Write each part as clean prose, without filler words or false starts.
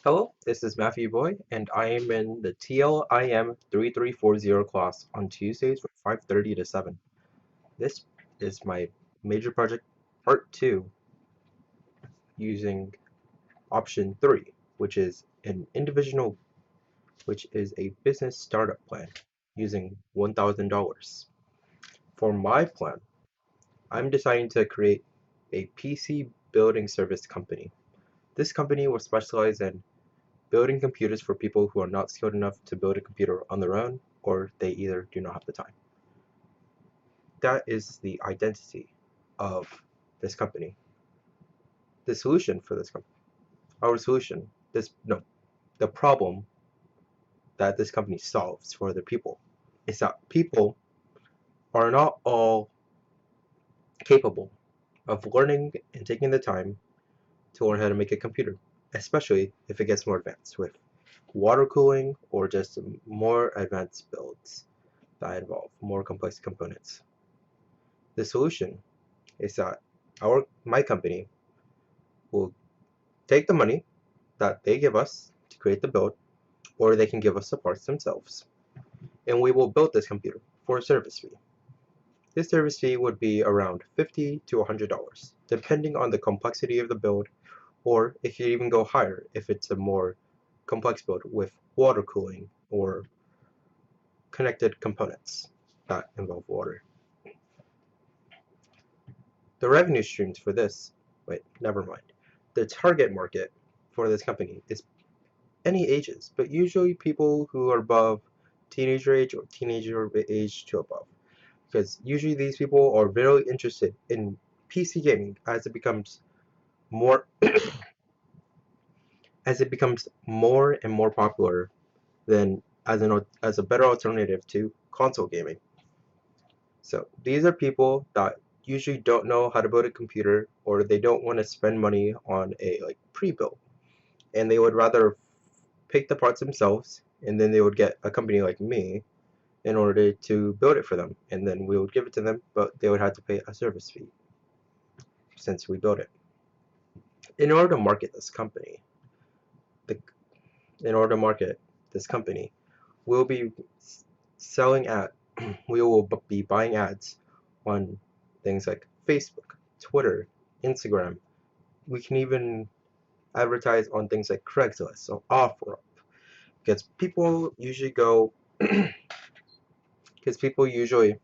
Hello, this is Matthew Buoy, and I am in the TLIM 3340 class on Tuesdays from 5:30 to 7. This is my major project part 2 using option 3, which is which is a business startup plan using $1,000. For my plan, I'm deciding to create a PC building service company. This company will specialize in building computers for people who are not skilled enough to build a computer on their own, or they either do not have the time. That is the identity of this company. The solution for this company, our solution, the problem that this company solves for other people is that people are not all capable of learning and taking the time to learn how to make a computer, especially if it gets more advanced with water cooling or just more advanced builds that involve more complex components. The solution is that my company will take the money that they give us to create the build, or they can give us the parts themselves, and we will build this computer for a service fee. This service fee would be around $50 to $100, depending on the complexity of the build, or it could even go higher if it's a more complex build with water cooling or connected components that involve water. The revenue streams for this, wait, never mind. The target market for this company is any ages, but usually people who are above teenager age or teenager age to above. Because usually these people are very interested in PC gaming as it becomes more more and more popular than as a better alternative to console gaming. So these are people that usually don't know how to build a computer, or they don't want to spend money on a pre-built, and they would rather pick the parts themselves, and then they would get a company like me in order to build it for them, and then we would give it to them, but they would have to pay a service fee since we built it. In order to market this company, the, in order to market this company, we'll be selling at we will be buying ads on things like Facebook, Twitter, Instagram. We can even advertise on things like Craigslist or OfferUp, because people usually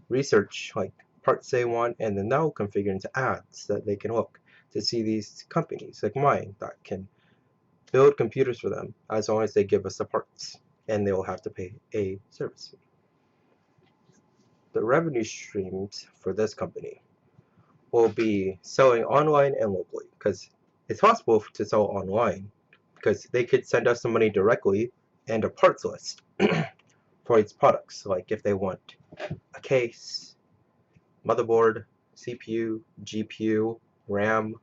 research like parts they want, and then they'll configure into ads that they can look to see these companies like mine that can build computers for them as long as they give us the parts, and they will have to pay a service fee. The revenue streams for this company will be selling online and locally, because it's possible to sell online because they could send us the money directly and a parts list for its products, like if they want a case, motherboard, CPU, GPU, RAM,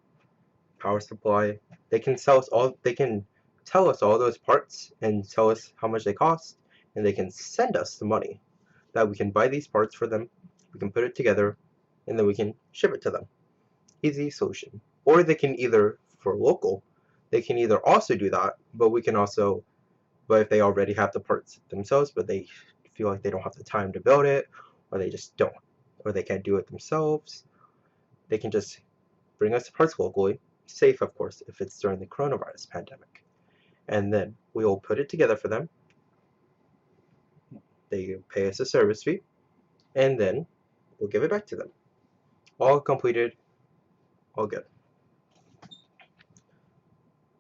power supply. They can tell us all those parts and tell us how much they cost, and they can send us the money that we can buy these parts for them. We can put it together, and then we can ship it to them. Easy solution. Or they can either, for local, they can either also do that, but if they already have the parts themselves, but they feel like they don't have the time to build it, or they just don't, or they can't do it themselves, they can just bring us the parts locally, safe of course if it's during the coronavirus pandemic, and then we will put it together for them. They pay us a service fee, and then we'll give it back to them. All completed, all good.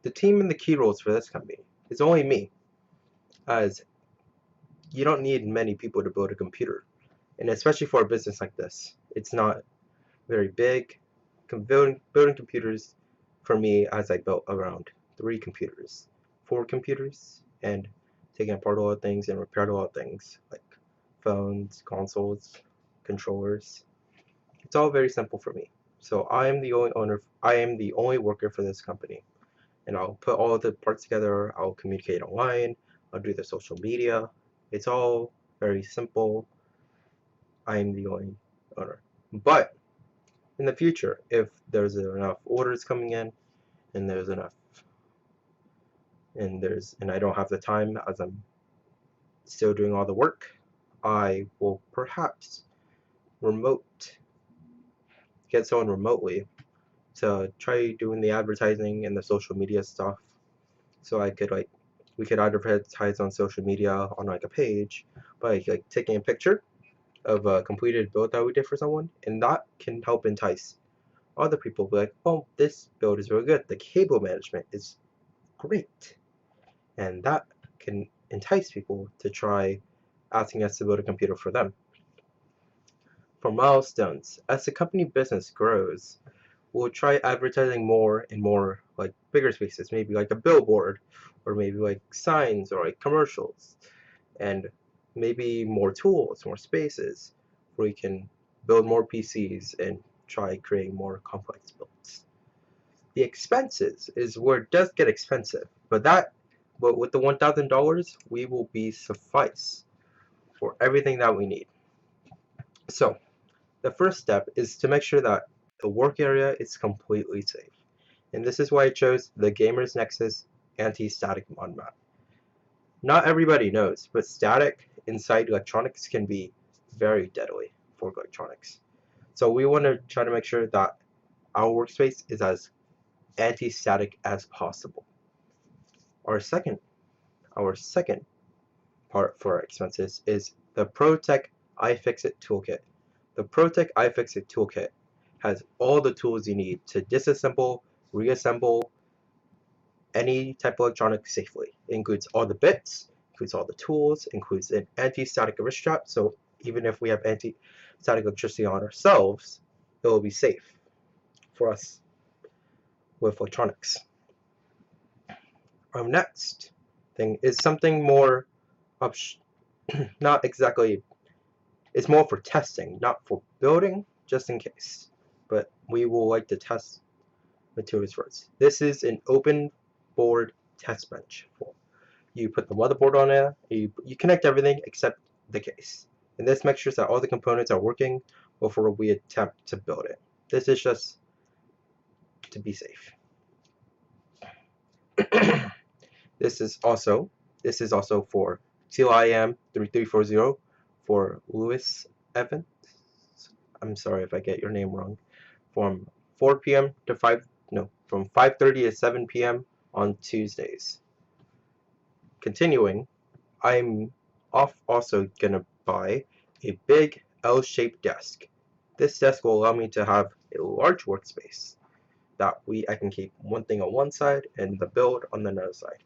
The team and the key roles for this company is only me, as you don't need many people to build a computer, and especially for a business like this, it's not very big. Building computers for me, as I built around 4 computers, and taking apart a lot of things and repaired a lot of things like phones, consoles, controllers. It's all very simple for me. So I am the only owner. I am the only worker for this company, and I'll put all the parts together. I'll communicate online. I'll do the social media. It's all very simple. I am the only owner. But in the future, if there's enough orders coming in and there's enough and I don't have the time as I'm still doing all the work, I will perhaps remote get someone remotely to try doing the advertising and the social media stuff. So I could we could advertise on social media on like a page by like taking a picture of a completed build that we did for someone, and that can help entice other people. Be like, oh, this build is really good. The cable management is great, and that can entice people to try asking us to build a computer for them. For milestones, as the company business grows, we'll try advertising more and more like bigger spaces, maybe like a billboard, or maybe like signs or like commercials, and maybe more tools, more spaces where we can build more PCs and try creating more complex builds. The expenses is where it does get expensive, but with the $1,000 we will be suffice for everything that we need. So the first step is to make sure that the work area is completely safe. And this is why I chose the Gamers Nexus anti-static mod map. Not everybody knows, but static inside electronics can be very deadly for electronics. So we want to try to make sure that our workspace is as anti-static as possible. Our second, our second part for our expenses is the ProTech iFixit toolkit. The ProTech iFixit toolkit has all the tools you need to disassemble, reassemble any type of electronic safely. It includes all the bits, includes all the tools, includes an anti-static wrist strap, so even if we have anti-static electricity on ourselves, it will be safe for us with electronics. Our next thing is something more not exactly, it's more for testing, not for building, just in case. But we will like to test materials first. This is an open board test bench. You put the motherboard on it, you connect everything except the case. And this makes sure that all the components are working before we attempt to build it. This is just to be safe. This is also for TLIM 3340 for Lewis Evans. I'm sorry if I get your name wrong. From 4 p.m. to 5:30 to 7 p.m. on Tuesdays. Continuing, I'm also gonna buy a big L-shaped desk. This desk will allow me to have a large workspace that I can keep one thing on one side and the build on the other side.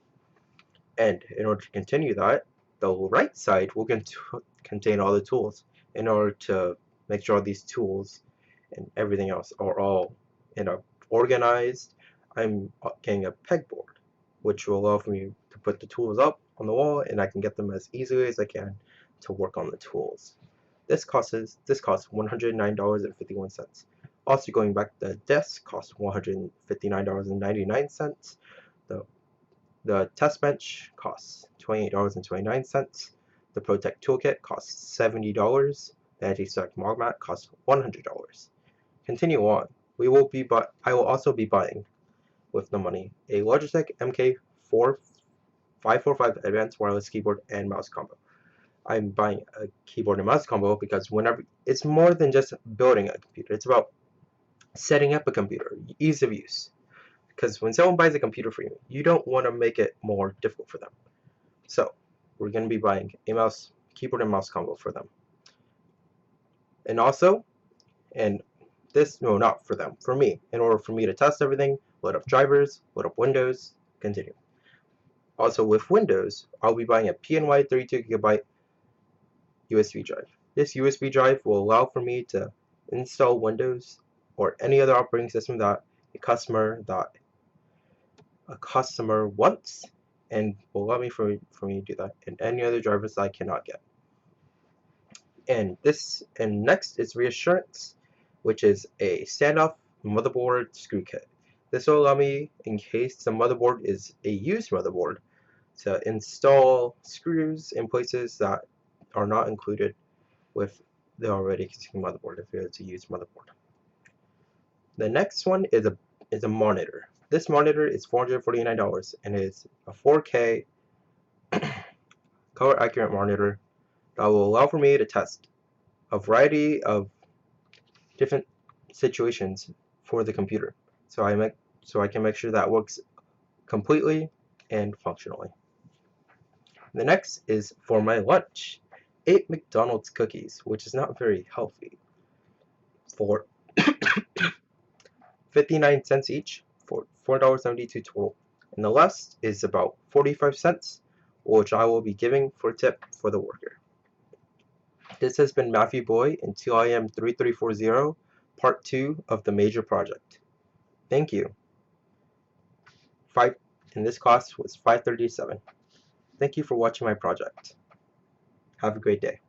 And in order to continue that, the right side will contain all the tools in order to make sure these tools and everything else are all organized. I'm getting a pegboard, which will allow me to put the tools up on the wall, and I can get them as easily as I can to work on the tools. This costs $109.51. Also, going back, the desk costs $159.99. The test bench costs $28.29. The ProTech toolkit costs $70. The anti-static mod mat costs $100. Continue on. I will also be buying with the money a Logitech MK545 Advanced Wireless Keyboard and Mouse Combo. I'm buying a keyboard and mouse combo because it's more than just building a computer. It's about setting up a computer, ease of use. Because when someone buys a computer for you, you don't want to make it more difficult for them. So we're going to be buying a keyboard and mouse combo for them. And also, not for them, for me, in order for me to test everything, load up drivers, load up Windows, continue. Also with Windows, I'll be buying a PNY 32GB USB drive. This USB drive will allow for me to install Windows or any other operating system that a customer wants, and will allow me for me to do that, and any other drivers that I cannot get. And next is Reassurance, which is a standoff motherboard screw kit. This will allow me, in case the motherboard is a used motherboard, to install screws in places that are not included with the already existing motherboard if it's a used motherboard. The next one is a monitor. This monitor is $449 and is a 4K color accurate monitor that will allow for me to test a variety of different situations for the computer. So I can make sure that works completely and functionally. The next is for my lunch. 8 McDonald's cookies, which is not very healthy, for 59 cents each, for $4.72 total. And the last is about 45 cents, which I will be giving for a tip for the worker. This has been Matthew Buoy in TLIM 3340, part 2 of the major project. Thank you. And this cost was $537. Thank you for watching my project. Have a great day.